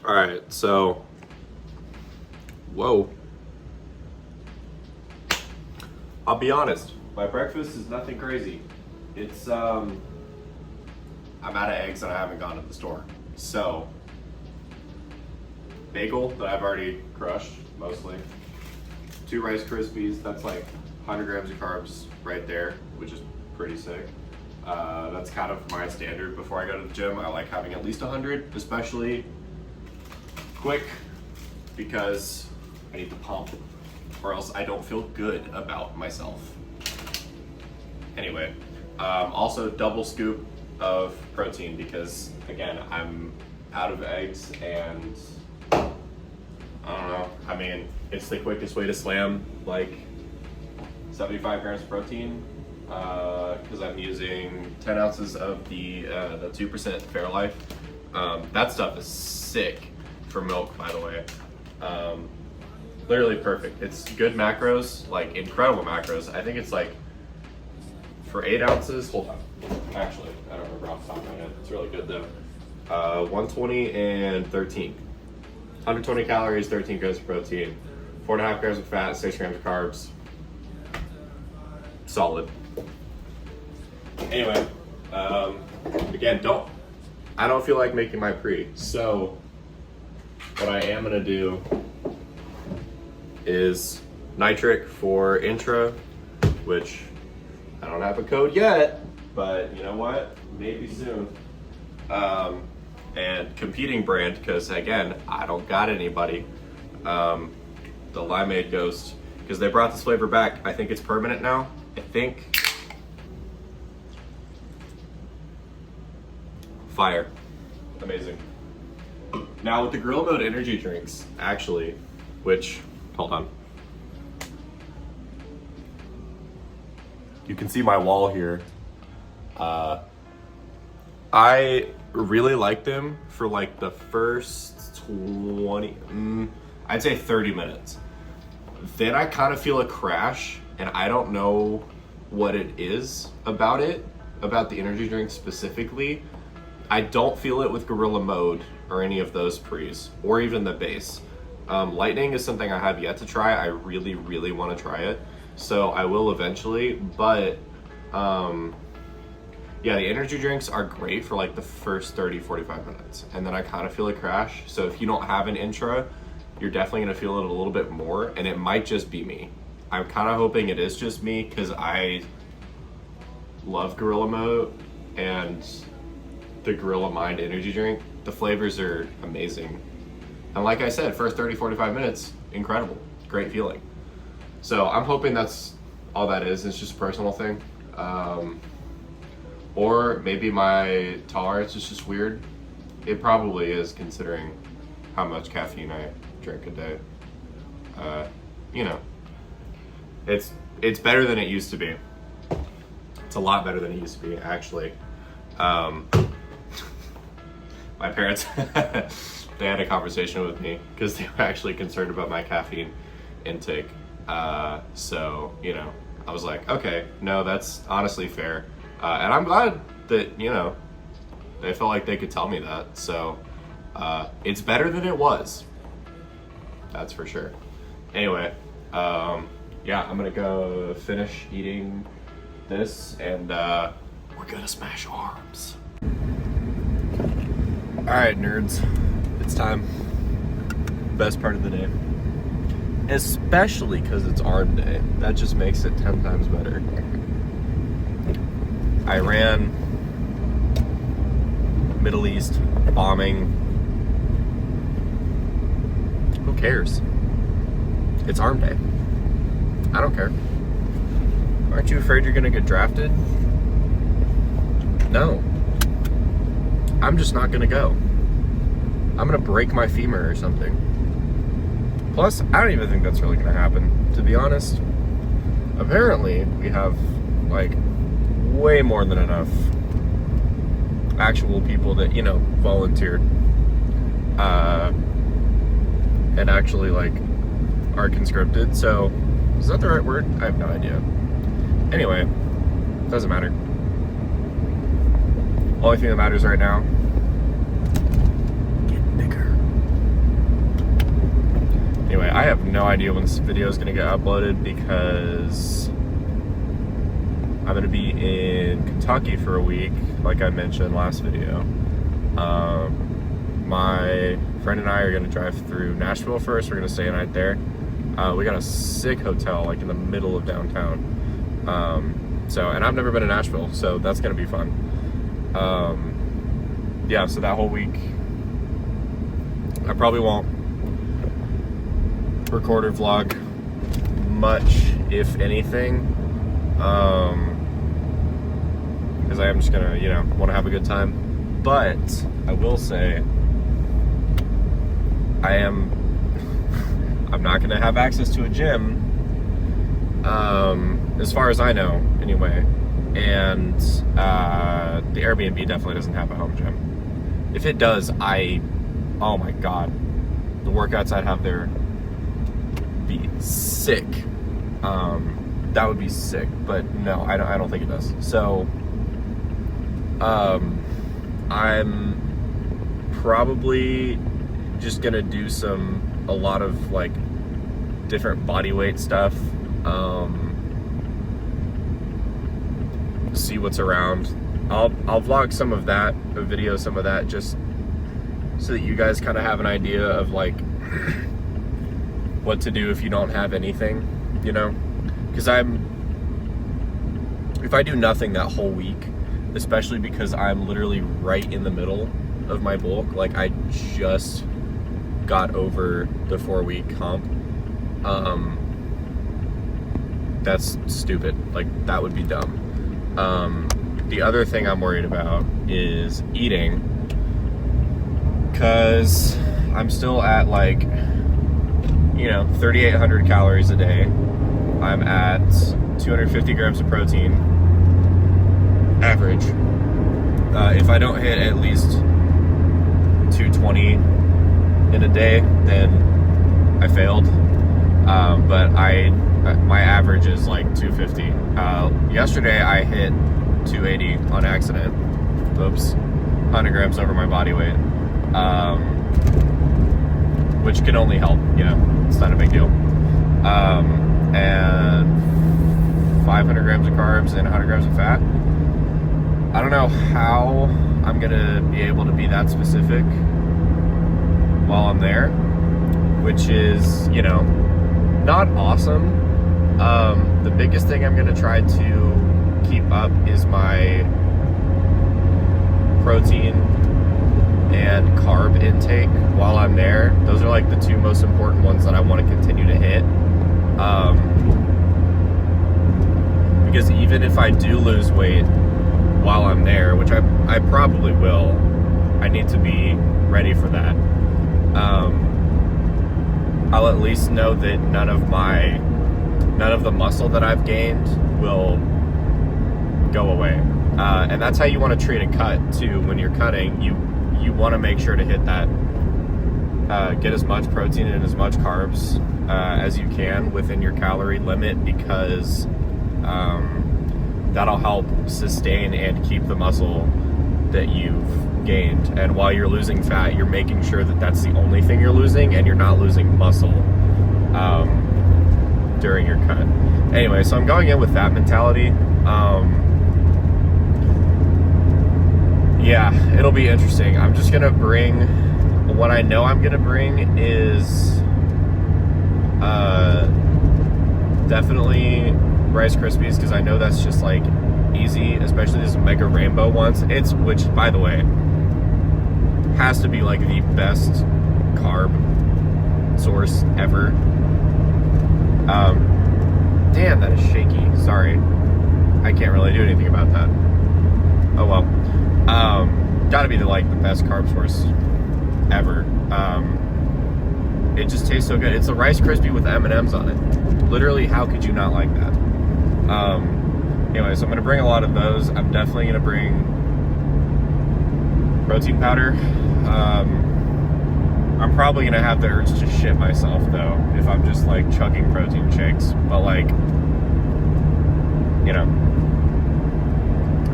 All right, so, whoa. I'll be honest, my breakfast is nothing crazy. It's, I'm out of eggs and I haven't gone to the store. So, bagel that I've already crushed, mostly. 2 Rice Krispies, that's like 100 grams of carbs right there, which is pretty sick. That's kind of my standard before I go to the gym. I like having at least 100, especially quick, because I need to pump or else I don't feel good about myself. Anyway, also double scoop of protein because again, I'm out of eggs and I don't know, I mean, it's the quickest way to slam like 75 grams of protein because I'm using 10 ounces of the 2% Fairlife. That stuff is sick for milk, by the way. Literally perfect. It's good macros, like incredible macros. I think it's like for 8 ounces, hold on. Actually, I don't remember off the top of my head. It's really good though. 120 and 13. 120 calories, 13 grams of protein, 4.5 grams of fat, 6 grams of carbs. Solid. Anyway, again, I don't feel like making my pre. So what I am gonna do is nitric for intra, which I don't have a code yet, but you know what? Maybe soon. And competing brand, because again, I don't got anybody. The Limeade Ghost, because they brought this flavor back. I think it's permanent now. I think. Fire. Amazing. Now with the Gorilla Mode energy drinks, actually, which, hold on. You can see my wall here. I really like them for like the first 20, I'd say 30 minutes. Then I kind of feel a crash and I don't know what it is about the energy drink specifically. I don't feel it with Gorilla Mode or any of those pre's or even the base. Lightning is something I have yet to try. I really, really want to try it. So I will eventually, but yeah, the energy drinks are great for like the first 30, 45 minutes. And then I kind of feel a crash. So if you don't have an intra, you're definitely gonna feel it a little bit more, and it might just be me. I'm kind of hoping it is just me because I love Gorilla Mode and the Gorilla Mind energy drink. The flavors are amazing. And like I said, first 30, 45 minutes, incredible, great feeling. So I'm hoping that's all that is. It's just a personal thing. Or maybe my tolerance is just weird. It probably is, considering how much caffeine I drink a day. You know, it's better than it used to be. It's a lot better than it used to be, actually. My parents, they had a conversation with me because they were actually concerned about my caffeine intake. So, you know, I was like, okay, no, that's honestly fair. And I'm glad that, you know, they felt like they could tell me that. So, it's better than it was. That's for sure. Anyway, yeah, I'm gonna go finish eating this and we're gonna smash arms. All right, nerds, it's time. Best part of the day. Especially because it's arm day. That just makes it 10 times better. Iran, Middle East, bombing. Who cares? It's arm day. I don't care. Aren't you afraid you're gonna get drafted? No. I'm just not gonna go. I'm gonna break my femur or something. Plus, I don't even think that's really gonna happen, to be honest. Apparently, we have like way more than enough actual people that, you know, volunteered and actually like are conscripted. So is that the right word? I have no idea. Anyway, doesn't matter. Only thing that matters right now, get bigger. idea when this video is gonna get uploaded because I'm gonna be in Kentucky for a week, like I mentioned last video. My friend and I are gonna drive through Nashville first. We're gonna stay a night there. We got a sick hotel like in the middle of downtown. And I've never been to Nashville, so that's gonna be fun. Yeah, so that whole week, I probably won't record or vlog much, if anything, because I am just gonna, want to have a good time. But I will say, I'm not gonna have access to a gym, as far as I know, anyway. And the Airbnb definitely doesn't have a home gym. If it does, oh my god, the workouts I'd have there be sick. That would be sick, but no, I don't think it does. So I'm probably just gonna do a lot of like different body weight stuff, see what's around. I'll vlog some of that, a video, some of that, just so that you guys kind of have an idea of like what to do if you don't have anything, because if I do nothing that whole week, especially because I'm literally right in the middle of my bulk, like I just got over the 4-week hump, that's stupid. Like, that would be dumb. The other thing I'm worried about is eating, because I'm still at like 3,800 calories a day. I'm at 250 grams of protein average. If I don't hit at least 220 in a day, then I failed. But my average is like 250. Yesterday I hit 280 on accident. Oops, 100 grams over my body weight, which can only help. It's not a big deal. And 500 grams of carbs and 100 grams of fat. I don't know how I'm gonna be able to be that specific while I'm there, which is, not awesome. The biggest thing I'm gonna try to keep up is my protein and carb intake while I'm there. Those are like the two most important ones that I want to continue to hit. Because even if I do lose weight while I'm there, which I probably will, I need to be ready for that. I'll at least know that none of the muscle that I've gained will go away. And that's how you want to treat a cut too. When you're cutting, you want to make sure to hit that, get as much protein and as much carbs as you can within your calorie limit, because that'll help sustain and keep the muscle that you've gained. And while you're losing fat, you're making sure that that's the only thing you're losing, and you're not losing muscle during your cut. Anyway, so I'm going in with that mentality. Yeah, it'll be interesting. I'm just gonna bring, what I know I'm gonna bring is definitely Rice Krispies, because I know that's just like easy, especially this Mega Rainbow ones. Which, by the way, has to be like the best carb source ever. Damn, that is shaky. Sorry, I can't really do anything about that. Oh well. Gotta be the best carb source ever. It just tastes so good. It's a Rice Krispie with M&Ms on it. Literally, how could you not like that? Anyway, so I'm gonna bring a lot of those. I'm definitely gonna bring protein powder. I'm probably gonna have the urge to shit myself though if I'm just like chugging protein shakes. But like,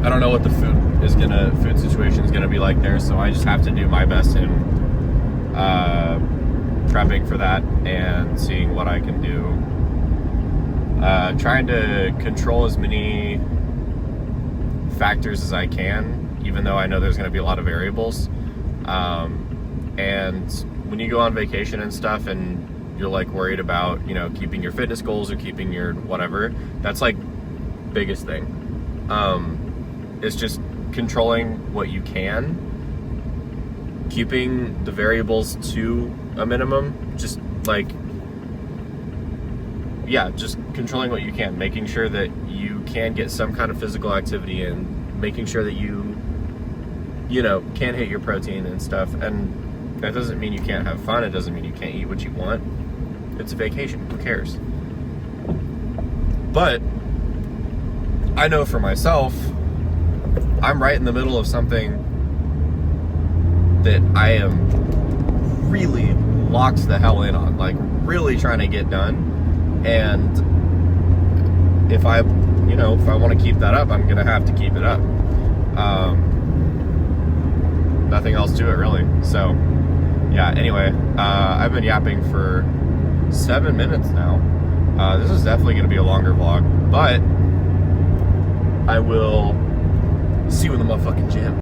I don't know what the food situation is gonna be like there, so I just have to do my best and prepping for that and seeing what I can do. Trying to control as many factors as I can, even though I know there's going to be a lot of variables. And when you go on vacation and stuff and you're like worried about, you know, keeping your fitness goals or keeping your whatever, that's like biggest thing. It's just controlling what you can, keeping the variables to a minimum, just like, yeah, just controlling what you can, making sure that you can get some kind of physical activity in, making sure that you know, can hit your protein and stuff. And that doesn't mean you can't have fun. It doesn't mean you can't eat what you want. It's a vacation. Who cares? But I know for myself, I'm right in the middle of something that I am really locked the hell in on, like really trying to get done. And if I want to keep that up, I'm gonna have to keep it up. Nothing else to it really. So yeah, anyway, I've been yapping for 7 minutes now. This is definitely gonna be a longer vlog, but I will see you in the motherfucking gym.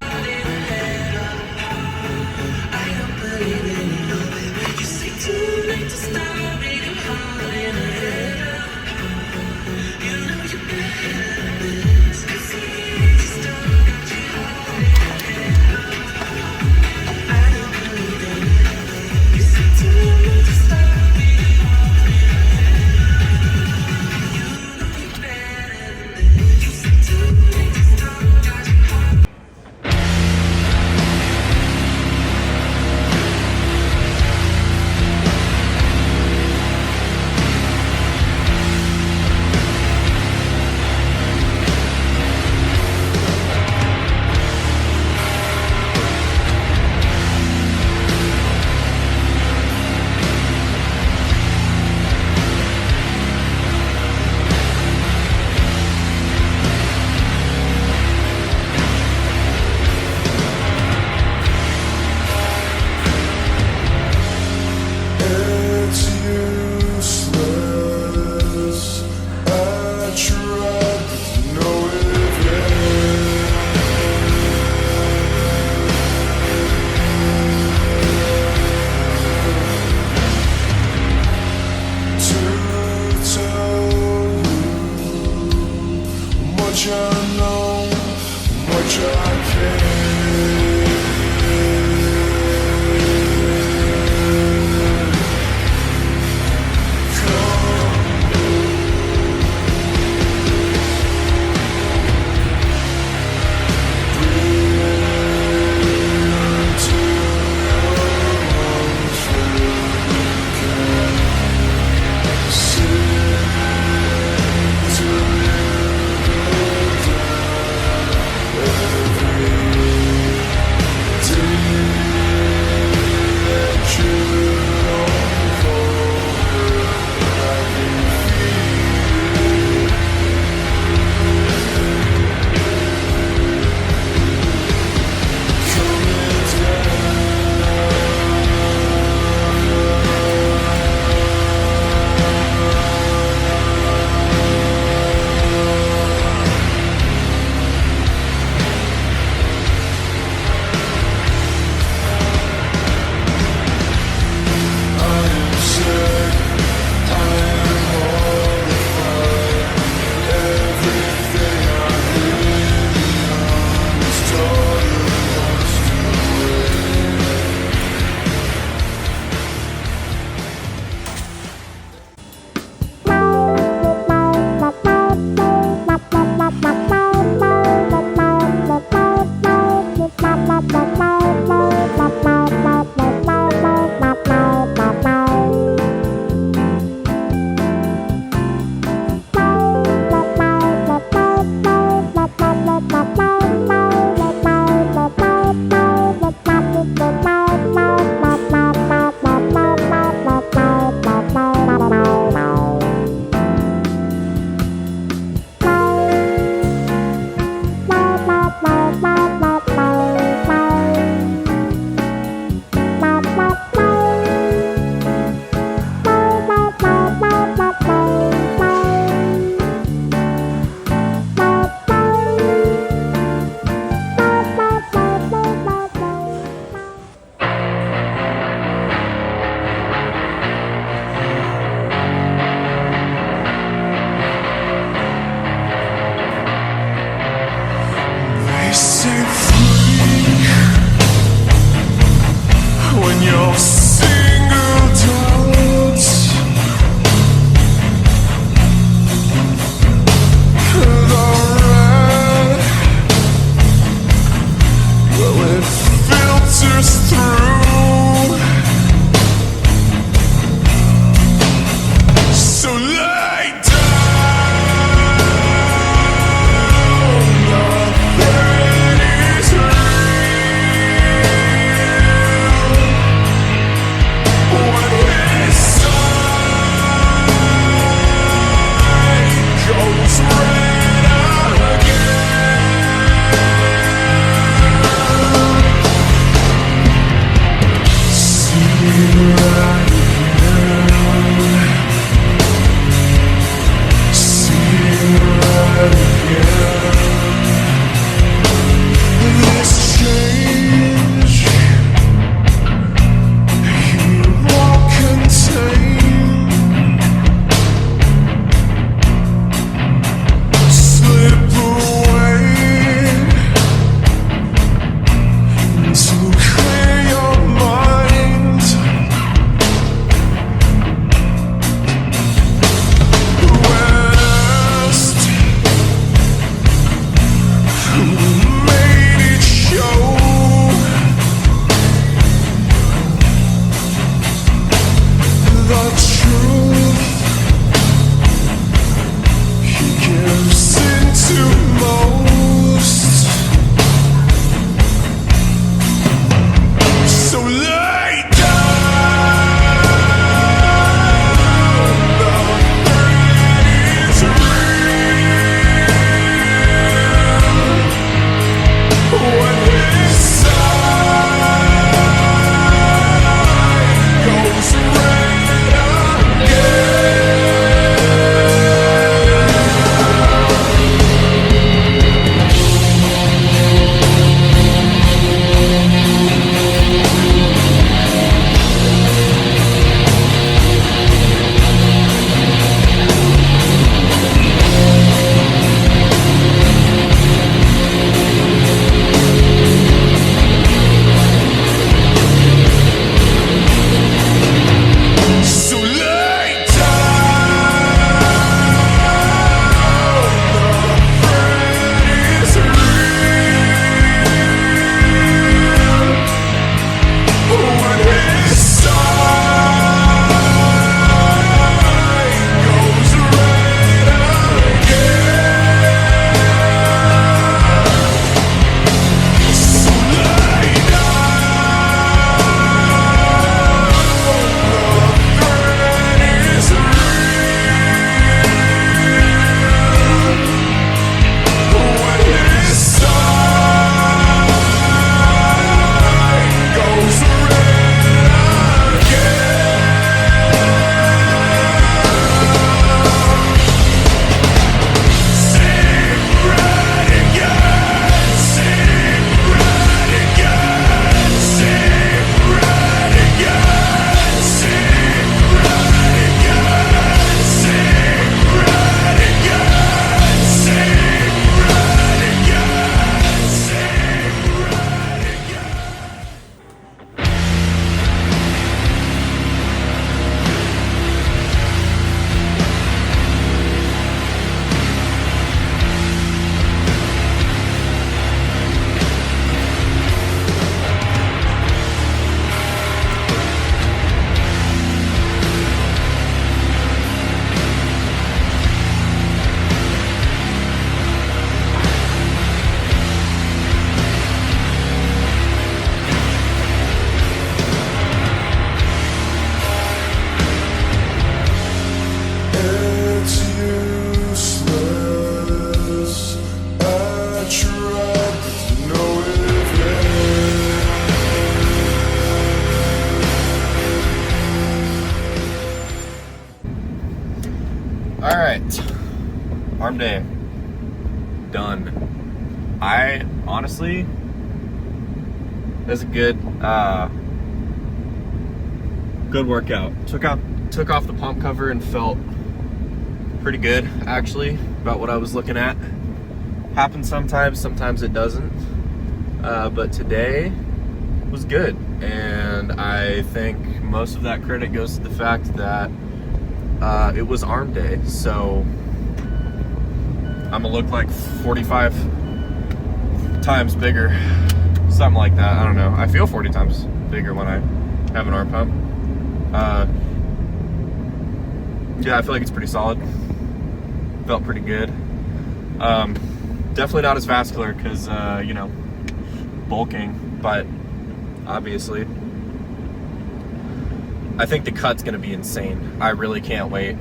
arm day done. I honestly, that's a good workout. Took off the pump cover and felt pretty good actually about what I was looking at. Happens sometimes it doesn't. But today was good, and I think most of that credit goes to the fact that it was arm day, so I'm gonna look like 45 times bigger, something like that. I don't know. I feel 40 times bigger when I have an arm pump. Yeah, I feel like it's pretty solid. Felt pretty good. Definitely not as vascular because, you know, bulking, but obviously I think the cut's gonna be insane. I really can't wait.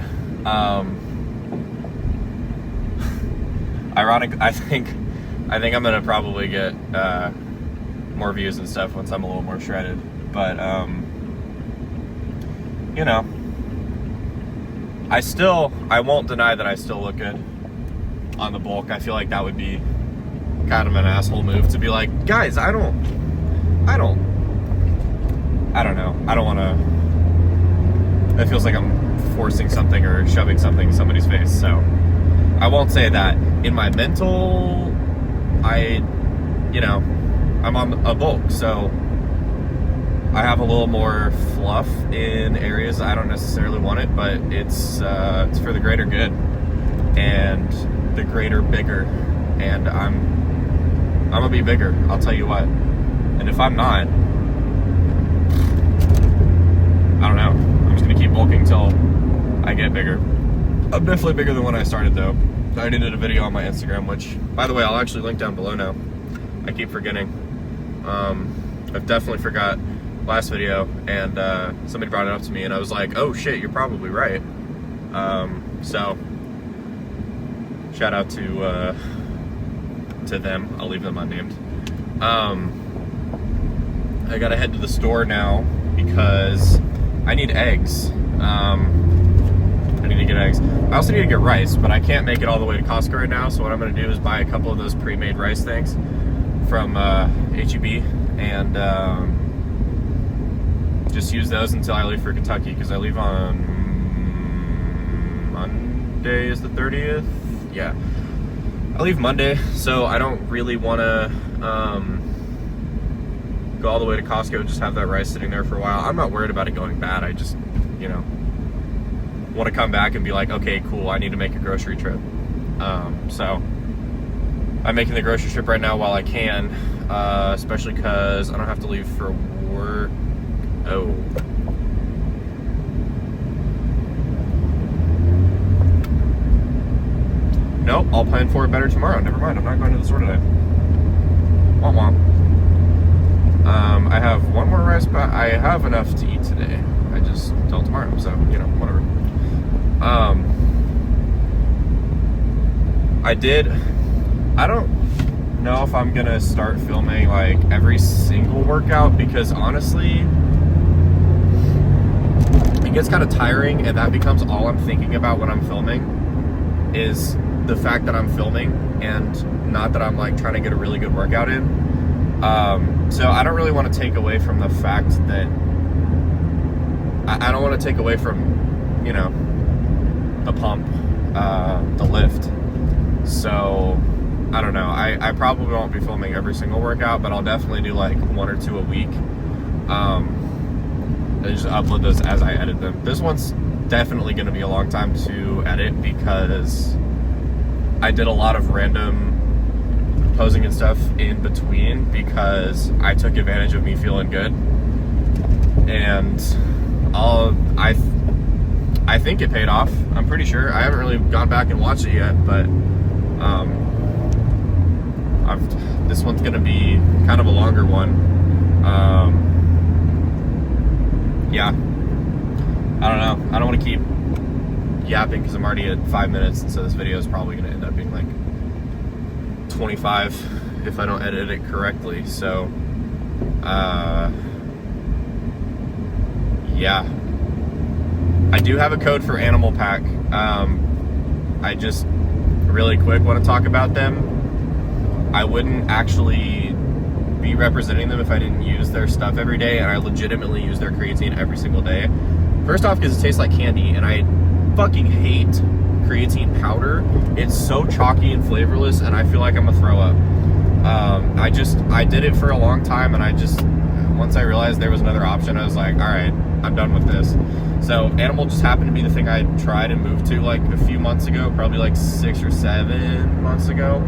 Ironic, I think I'm gonna probably get more views and stuff once I'm a little more shredded, but you know, I won't deny that I still look good on the bulk. I feel like that would be kind of an asshole move to be like, guys, I don't know. I don't want to. It feels like I'm forcing something or shoving something in somebody's face. So I won't say that. In my mental, I'm on a bulk, so I have a little more fluff in areas I don't necessarily want it, but it's for the greater good and the greater bigger, and I'm gonna be bigger, I'll tell you what. And if I'm not, I don't know. I'm just gonna keep bulking till I get bigger. I'm definitely bigger than when I started though. I already did a video on my Instagram, which, by the way, I'll actually link down below now. I keep forgetting. I've definitely forgot last video, and somebody brought it up to me, and I was like, oh shit, you're probably right. So, shout out to them. I'll leave them unnamed. I gotta head to the store now because I need eggs. I need to get eggs. I also need to get rice, but I can't make it all the way to Costco right now, so what I'm gonna do is buy a couple of those pre-made rice things from HEB and just use those until I leave for Kentucky, because I leave on Monday is the 30th. Yeah, I leave Monday, so I don't really want to go all the way to Costco and just have that rice sitting there for a while. I'm not worried about it going bad. I just, you know, want to come back and be like, okay, cool, I need to make a grocery trip. So I'm making the grocery trip right now while I can, especially because I don't have to leave for work. Oh. Nope, I'll plan for it better tomorrow. Never mind, I'm not going to the store today. Womp womp. I have one more rice, but I have enough to eat today. I just till tomorrow, so, you know, whatever. I don't know if I'm gonna start filming like every single workout, because honestly, it gets kind of tiring, and that becomes all I'm thinking about when I'm filming, is the fact that I'm filming and not that I'm like trying to get a really good workout in. So I don't really want to take away from the fact that I don't want to take away from, you know, the pump, the lift. So I don't know. I probably won't be filming every single workout, but I'll definitely do like 1 or 2 a week. And just upload those as I edit them. This one's definitely going to be a long time to edit because I did a lot of random posing and stuff in between because I took advantage of me feeling good, and I think it paid off. I'm pretty sure. I haven't really gone back and watched it yet, but this one's gonna be kind of a longer one. Yeah, I don't know. I don't want to keep yapping because I'm already at 5 minutes, and so this video is probably gonna end up being like 25 if I don't edit it correctly. So yeah, I do have a code for Animal Pack. I just really quick want to talk about them. I wouldn't actually be representing them if I didn't use their stuff every day, and I legitimately use their creatine every single day. First off, because it tastes like candy, and I fucking hate creatine powder. It's so chalky and flavorless, and I feel like I'm gonna throw up. I did it for a long time, and once I realized there was another option, I was like, all right, I'm done with this. So Animal just happened to be the thing I tried and moved to like a few months ago, probably like 6 or 7 months ago.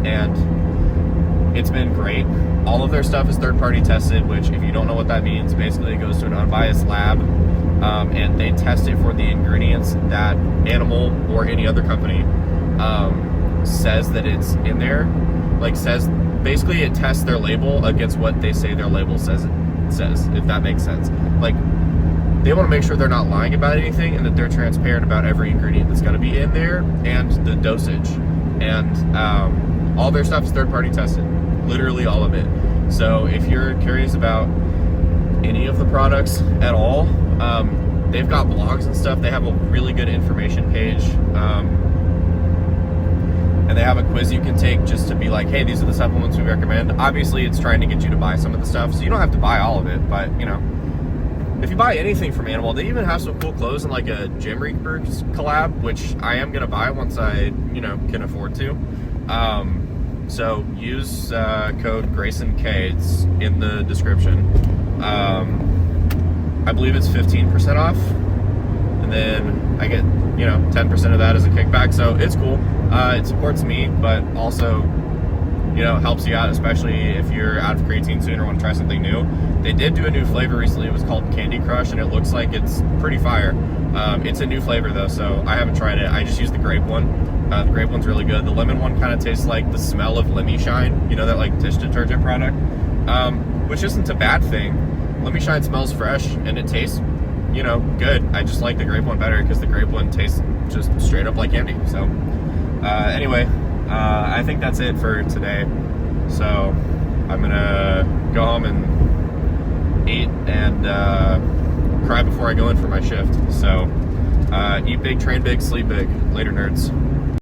And it's been great. All of their stuff is third-party tested, which if you don't know what that means, basically it goes to an unbiased lab, and they test it for the ingredients that Animal or any other company says that it's in there. Basically it tests their label against what they say their label says, if that makes sense. Like, they want to make sure they're not lying about anything, and that they're transparent about every ingredient that's going to be in there and the dosage. And all their stuff is third-party tested, literally all of it. So if you're curious about any of the products at all, they've got blogs and stuff. They have a really good information page, and they have a quiz you can take just to be like, hey, these are the supplements we recommend. Obviously, it's trying to get you to buy some of the stuff, so you don't have to buy all of it, but, you know, if you buy anything from Animal, they even have some cool clothes and like a Gym Reapers collab, which I am going to buy once I, you know, can afford to. So use code GRAYSONK. It's in the description. I believe it's 15% off, and then I get, you know, 10% of that as a kickback. So it's cool. It supports me, but also, you know, helps you out, especially if you're out of creatine soon or want to try something new. They did do a new flavor recently. It was called Candy Crush, and it looks like it's pretty fire. It's a new flavor though, so I haven't tried it. I just used the grape one. The grape one's really good. The lemon one kind of tastes like the smell of Lemmy Shine, you know, that like dish detergent product, which isn't a bad thing. Lemmy Shine smells fresh and it tastes, you know, good. I just like the grape one better because the grape one tastes just straight up like candy. So anyway, I think that's it for today. So I'm gonna go home and eat and cry before I go in for my shift. So eat big, train big, sleep big. Later, nerds.